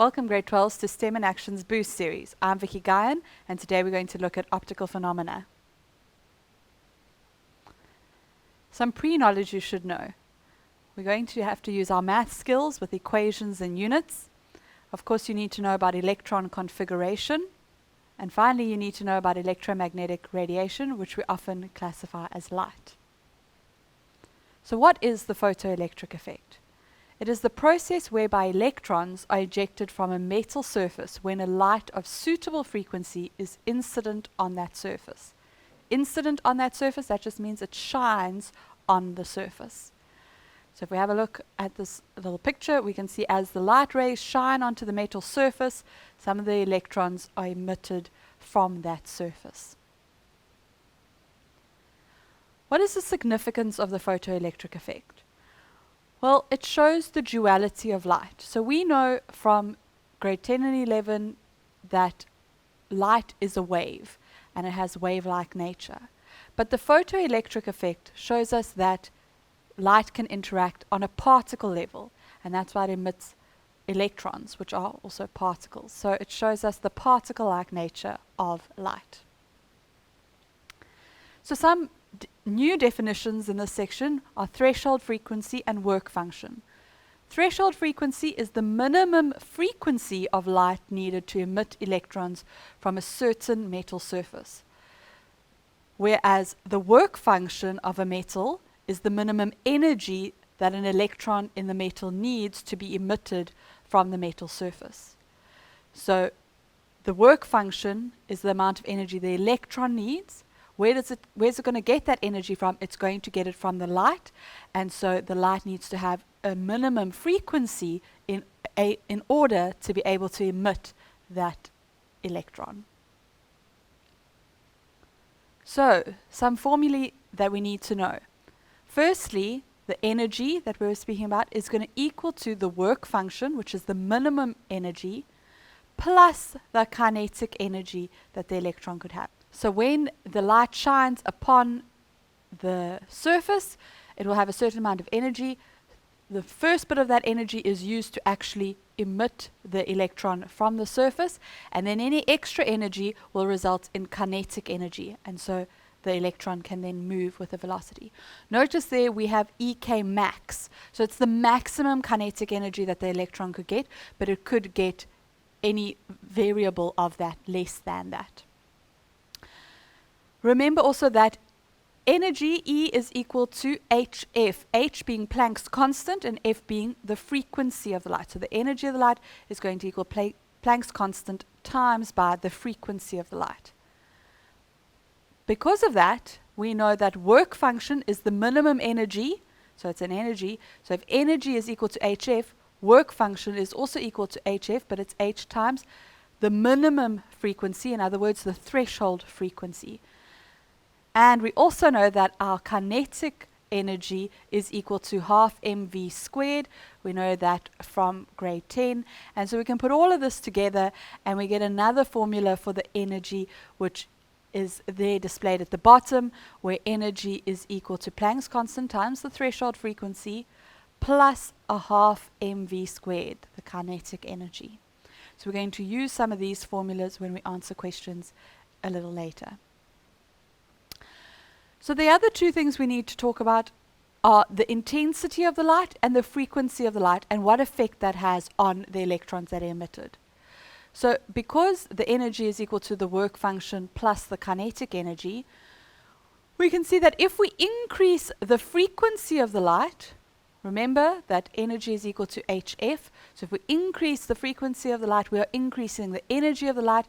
Welcome grade 12s to STEM in Action's Boost series. I'm V Guyan and today we're going to look at optical phenomena. Some pre-knowledge you should know. We're going to have to use our math skills with equations and units. Of course you need to know about electron configuration. And finally you need to know about electromagnetic radiation, which we often classify as light. So what is the photoelectric effect? It is the process whereby electrons are ejected from a metal surface when a light of suitable frequency is incident on that surface. Incident on that surface, that just means it shines on the surface. So if we have a look at this little picture, we can see as the light rays shine onto the metal surface, some of the electrons are emitted from that surface. What is the significance of the photoelectric effect? Well, it shows the duality of light. So we know from grade 10 and 11 that light is a wave and it has wave-like nature. But the photoelectric effect shows us that light can interact on a particle level, and that's why it emits electrons, which are also particles. So it shows us the particle-like nature of light. So some new definitions in this section are threshold frequency and work function. Threshold frequency is the minimum frequency of light needed to emit electrons from a certain metal surface, whereas the work function of a metal is the minimum energy that an electron in the metal needs to be emitted from the metal surface. So the work function is the amount of energy the electron needs. Where's it going to get that energy from? It's going to get it from the light, and so the light needs to have a minimum frequency in order to be able to emit that electron. So, some formulae that we need to know. Firstly, the energy that we were speaking about is going to equal to the work function, which is the minimum energy, plus the kinetic energy that the electron could have. So when the light shines upon the surface, it will have a certain amount of energy. The first bit of that energy is used to actually emit the electron from the surface, and then any extra energy will result in kinetic energy, and so the electron can then move with a velocity. Notice there we have EK max, so it's the maximum kinetic energy that the electron could get, but it could get any variable of that less than that. Remember also that energy, E, is equal to hf, h being Planck's constant and f being the frequency of the light. So the energy of the light is going to equal Planck's constant times by the frequency of the light. Because of that, we know that work function is the minimum energy, so it's an energy. So if energy is equal to hf, work function is also equal to hf, but it's h times the minimum frequency, in other words, the threshold frequency. And we also know that our kinetic energy is equal to half mv squared. We know that from grade 10. And so we can put all of this together and we get another formula for the energy, which is there displayed at the bottom, where energy is equal to Planck's constant times the threshold frequency plus a half mv squared, the kinetic energy. So we're going to use some of these formulas when we answer questions a little later. So the other two things we need to talk about are the intensity of the light and the frequency of the light and what effect that has on the electrons that are emitted. So because the energy is equal to the work function plus the kinetic energy, we can see that if we increase the frequency of the light, remember that energy is equal to hf, so if we increase the frequency of the light, we are increasing the energy of the light,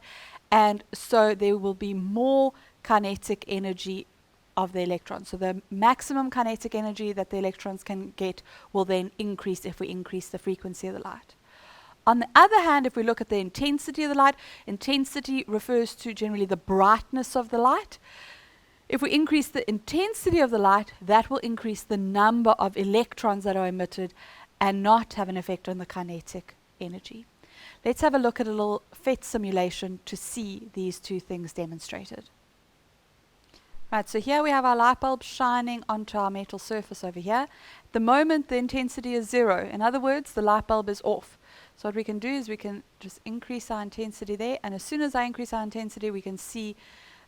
and so there will be more kinetic energy of the electrons. So the maximum kinetic energy that the electrons can get will then increase if we increase the frequency of the light. On the other hand, if we look at the intensity of the light, intensity refers to generally the brightness of the light. If we increase the intensity of the light, that will increase the number of electrons that are emitted and not have an effect on the kinetic energy. Let's have a look at a little PhET simulation to see these two things demonstrated. Right, so here we have our light bulb shining onto our metal surface over here. At the moment the intensity is 0. In other words, the light bulb is off. So what we can do is we can just increase our intensity there, and as soon as I increase our intensity, we can see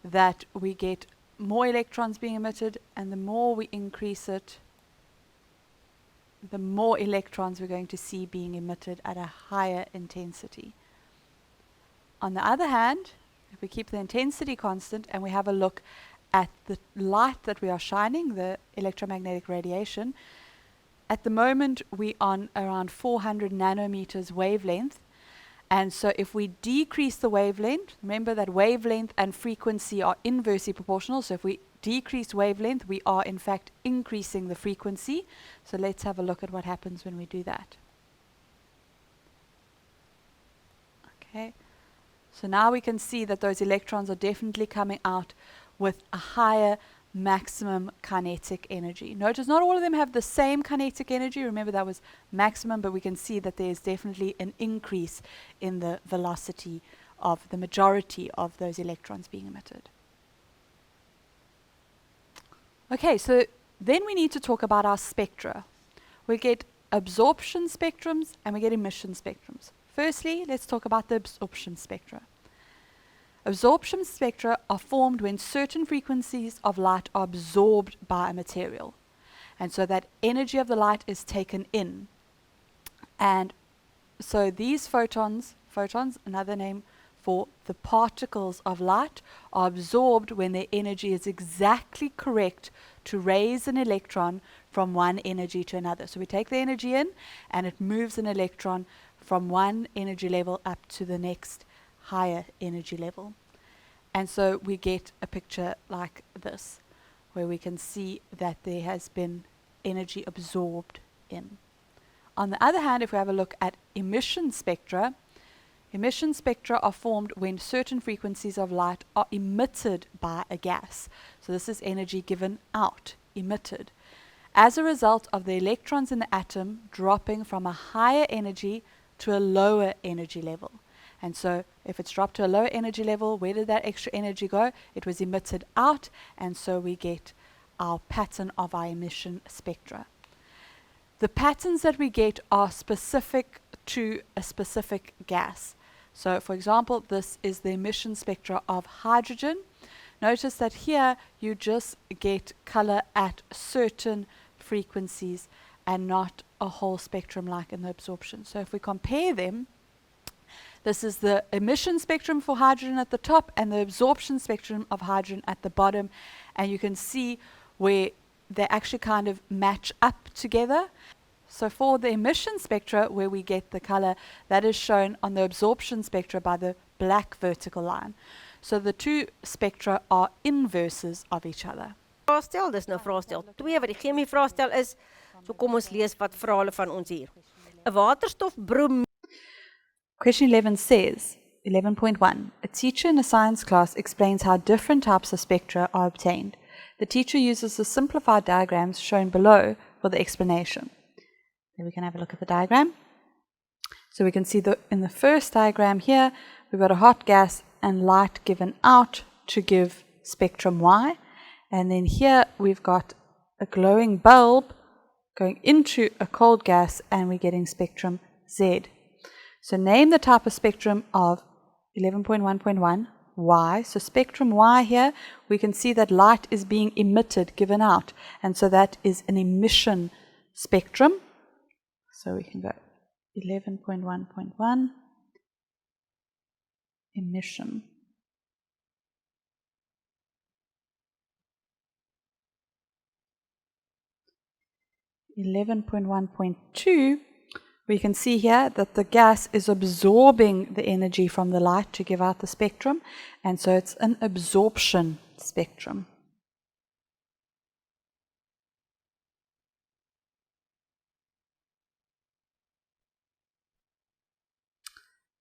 that we get more electrons being emitted, and the more we increase it, the more electrons we're going to see being emitted at a higher intensity. On the other hand, if we keep the intensity constant and we have a look at the light that we are shining, the electromagnetic radiation, at the moment we're on around 400 nanometers wavelength. And so if we decrease the wavelength, remember that wavelength and frequency are inversely proportional. So if we decrease wavelength, we are in fact increasing the frequency. So let's have a look at what happens when we do that. Okay. So now we can see that those electrons are definitely coming out with a higher maximum kinetic energy. Notice not all of them have the same kinetic energy. Remember that was maximum, but we can see that there is definitely an increase in the velocity of the majority of those electrons being emitted. Okay, so then we need to talk about our spectra. We get absorption spectrums and we get emission spectrums. Firstly, let's talk about the absorption spectra. Absorption spectra are formed when certain frequencies of light are absorbed by a material. And so that energy of the light is taken in. And so these photons, another name for the particles of light, are absorbed when their energy is exactly correct to raise an electron from one energy to another. So we take the energy in and it moves an electron from one energy level up to the next higher energy level. And so we get a picture like this, where we can see that there has been energy absorbed in. On the other hand, if we have a look at emission spectra are formed when certain frequencies of light are emitted by a gas. So this is energy given out, emitted, as a result of the electrons in the atom dropping from a higher energy to a lower energy level. And so if it's dropped to a lower energy level, where did that extra energy go? It was emitted out, and so we get our pattern of our emission spectra. The patterns that we get are specific to a specific gas. So for example, this is the emission spectra of hydrogen. Notice that here you just get color at certain frequencies and not a whole spectrum like in the absorption. So if we compare them, this is the emission spectrum for hydrogen at the top and the absorption spectrum of hydrogen at the bottom. And you can see where they actually kind of match up together. So for the emission spectra, where we get the color, that is shown on the absorption spectra by the black vertical line. So the two spectra are inverses of each other. Vraestel, dis nou vraestel 2 wat die chemie vraestel is. So kom ons lees wat vra hulle van ons hier. 'n Waterstofbroom. Question 11 says, 11.1, a teacher in a science class explains how different types of spectra are obtained. The teacher uses the simplified diagrams shown below for the explanation. Then we can have a look at the diagram. So we can see in the first diagram here, we've got a hot gas and light given out to give spectrum Y. And then here we've got a glowing bulb going into a cold gas and we're getting spectrum Z. So name the type of spectrum of 11.1.1, Y. So spectrum Y here, we can see that light is being emitted, given out. And so that is an emission spectrum. So we can go 11.1.1, emission. (11.1.2), we can see here that the gas is absorbing the energy from the light to give out the spectrum, and so it's an absorption spectrum.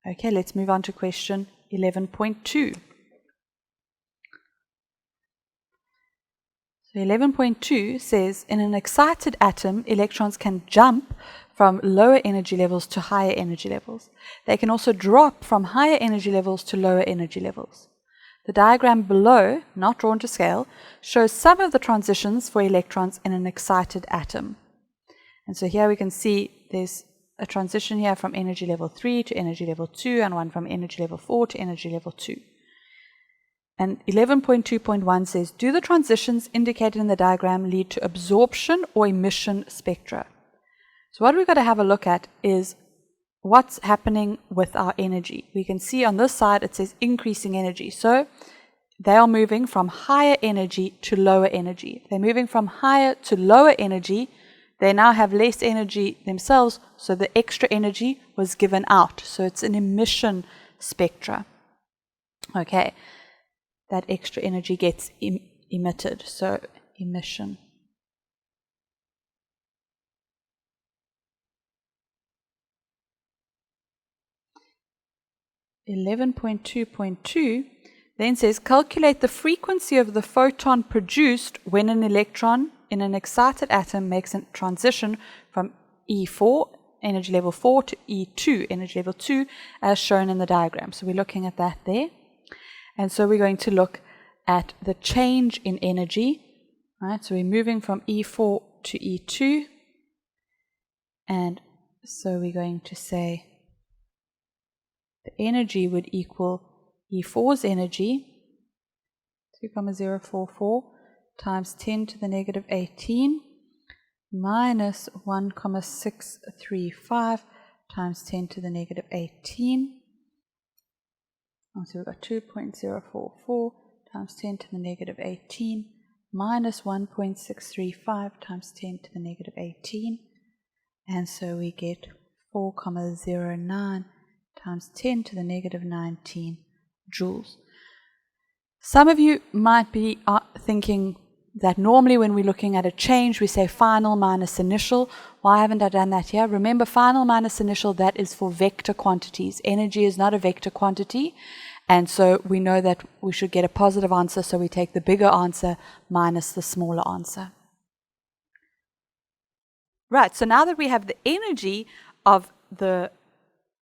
Okay, let's move on to question 11.2. So 11.2 says, in an excited atom, electrons can jump from lower energy levels to higher energy levels. They can also drop from higher energy levels to lower energy levels. The diagram below, not drawn to scale, shows some of the transitions for electrons in an excited atom. And so here we can see there's a transition here from energy level 3 to energy level 2 and one from energy level 4 to energy level 2. And 11.2.1 says, do the transitions indicated in the diagram lead to absorption or emission spectra? So what we've got to have a look at is what's happening with our energy. We can see on this side it says increasing energy. So they are moving from higher energy to lower energy. They're moving from higher to lower energy. They now have less energy themselves, so the extra energy was given out. So it's an emission spectra. Okay, that extra energy gets emitted, so emission. (11.2.2) then says, calculate the frequency of the photon produced when an electron in an excited atom makes a transition from E4, energy level 4, to E2, energy level 2, as shown in the diagram. So we're looking at that there. And so we're going to look at the change in energy. Right? So we're moving from E4 to E2. And so we're going to say the energy would equal E4's energy, 2,044, times 10 to the negative 18, minus 1,635 times 10 to the negative 18. So we've got 2.044 times 10 to the negative 18, minus 1.635 times 10 to the negative 18. And so we get 4,09 times 10 to the negative 19 joules. Some of you might be thinking that normally when we're looking at a change, we say final minus initial. Why haven't I done that here? Remember, final minus initial, that is for vector quantities. Energy is not a vector quantity, and so we know that we should get a positive answer, so we take the bigger answer minus the smaller answer. Right, so now that we have the energy of the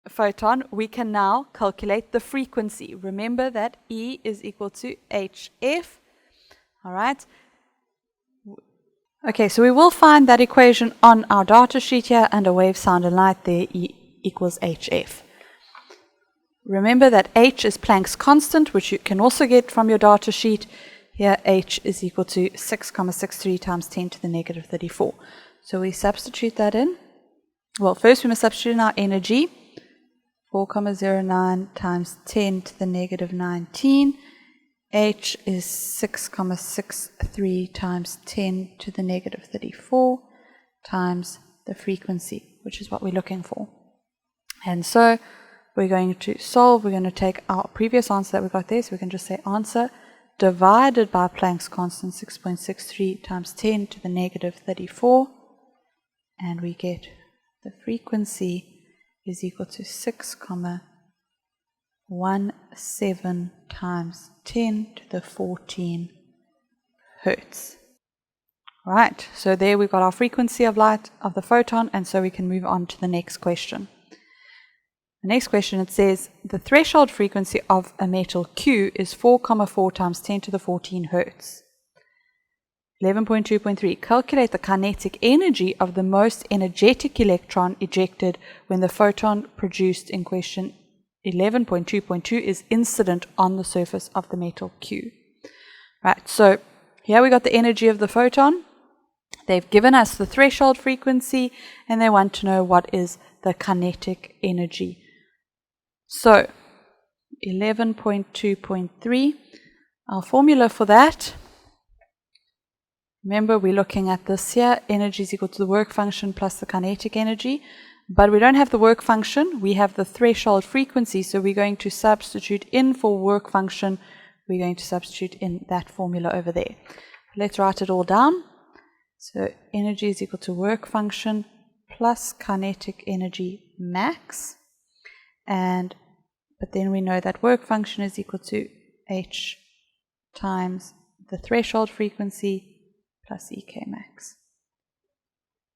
photon, we can now calculate the frequency. Remember that E is equal to HF. All right. Okay, so we will find that equation on our data sheet here under wave, sound and light. There E equals HF. Remember that H is Planck's constant, which you can also get from your data sheet. Here H is equal to 6,63 times 10 to the negative 34. So we substitute that in. Well, first we must substitute in our energy. 4,09 times 10 to the negative 19. H is 6,63 times 10 to the negative 34 times the frequency, which is what we're looking for. And so we're going to solve. We're going to take our previous answer that we got there, so we can just say answer divided by Planck's constant, 6.63 times 10 to the negative 34, and we get the frequency is equal to 6,17 times 10 to the 14 hertz. Right, so there we've got our frequency of light of the photon, and so we can move on to the next question. The next question, it says the threshold frequency of a metal Q is 4,4 times 10 to the 14 hertz. 11.2.3, calculate the kinetic energy of the most energetic electron ejected when the photon produced in question 11.2.2 is incident on the surface of the metal Q. Right, so here we got the energy of the photon. They've given us the threshold frequency, and they want to know what is the kinetic energy. So 11.2.3, our formula for that, remember we're looking at this here, energy is equal to the work function plus the kinetic energy, but we don't have the work function, we have the threshold frequency, so we're going to substitute in for work function, we're going to substitute in that formula over there. Let's write it all down. So energy is equal to work function plus kinetic energy max, but then we know that work function is equal to H times the threshold frequency plus EK max.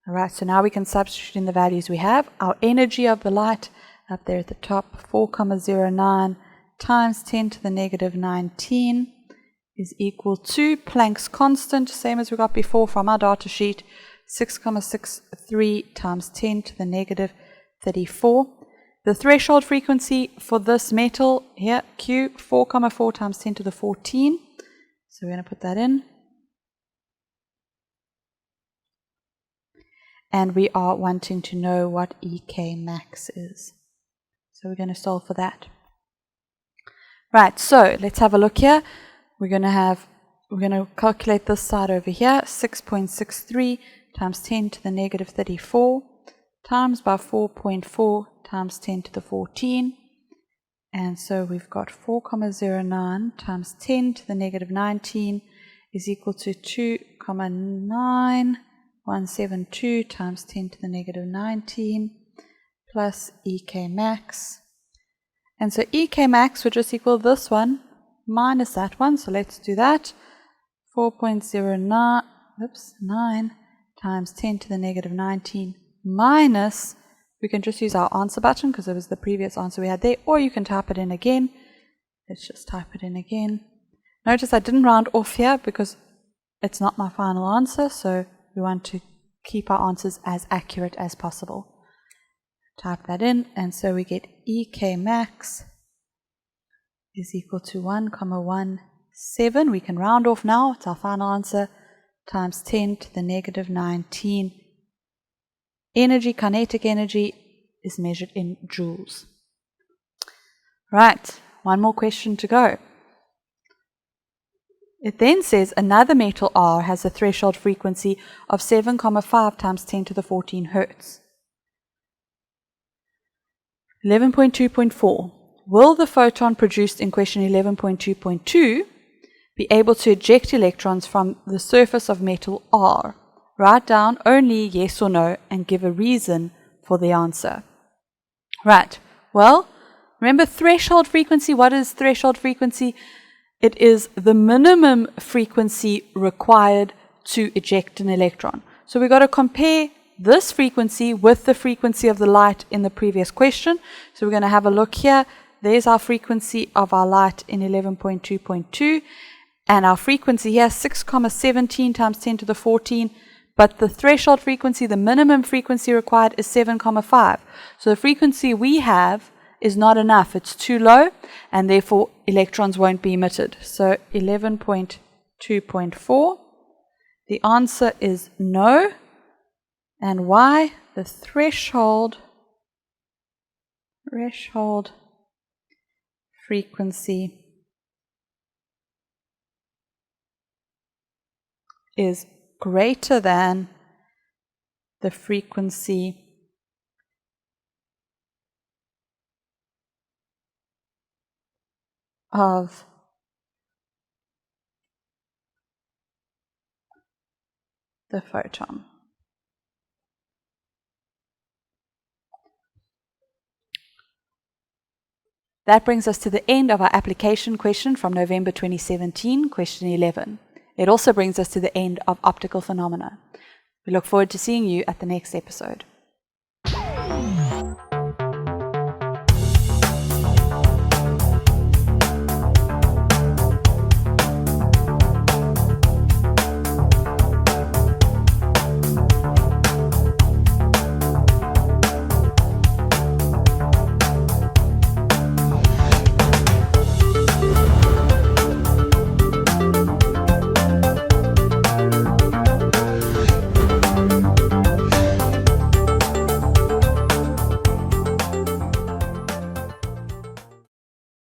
All right, so now we can substitute in the values we have. Our energy of the light up there at the top, 4,09 times 10 to the negative 19 is equal to Planck's constant, same as we got before from our data sheet, 6,63 times 10 to the negative 34. The threshold frequency for this metal here, Q, 4,4 times 10 to the 14. So we're going to put that in. And we are wanting to know what EK max is. So we're going to solve for that. Right, so let's have a look here. We're going to calculate this side over here, 6.63 times 10 to the negative 34 times by 4.4 times 10 to the 14. And so we've got 4,09 times 10 to the negative 19 is equal to 2,9172 times 10 to the negative 19 plus EK max. And so EK max would just equal this one minus that one. So let's do that. 9 times 10 to the negative 19 minus, we can just use our answer button because it was the previous answer we had there, or you can type it in again. Let's just type it in again. Notice I didn't round off here because it's not my final answer, so we want to keep our answers as accurate as possible. Type that in, and so we get EK max is equal to 1,17. We can round off now, it's our final answer, times 10 to the negative 19. Energy, kinetic energy, is measured in joules. Right, one more question to go. It then says another metal R has a threshold frequency of 7,5 times 10 to the 14 Hertz. 11.2.4. Will the photon produced in question 11.2.2 be able to eject electrons from the surface of metal R? Write down only yes or no and give a reason for the answer. Right, well, remember threshold frequency. What is threshold frequency? It is the minimum frequency required to eject an electron. So we've got to compare this frequency with the frequency of the light in the previous question. So we're going to have a look here. There's our frequency of our light in 11.2.2. And our frequency here, 6,17 times 10 to the 14. But the threshold frequency, the minimum frequency required is 7,5. So the frequency we have is not enough. It's too low, and therefore electrons won't be emitted. So 11.2.4. The answer is no. And why? The threshold frequency is greater than the frequency of the photon. That brings us to the end of our application question from November 2017, question 11. It also brings us to the end of optical phenomena. We look forward to seeing you at the next episode.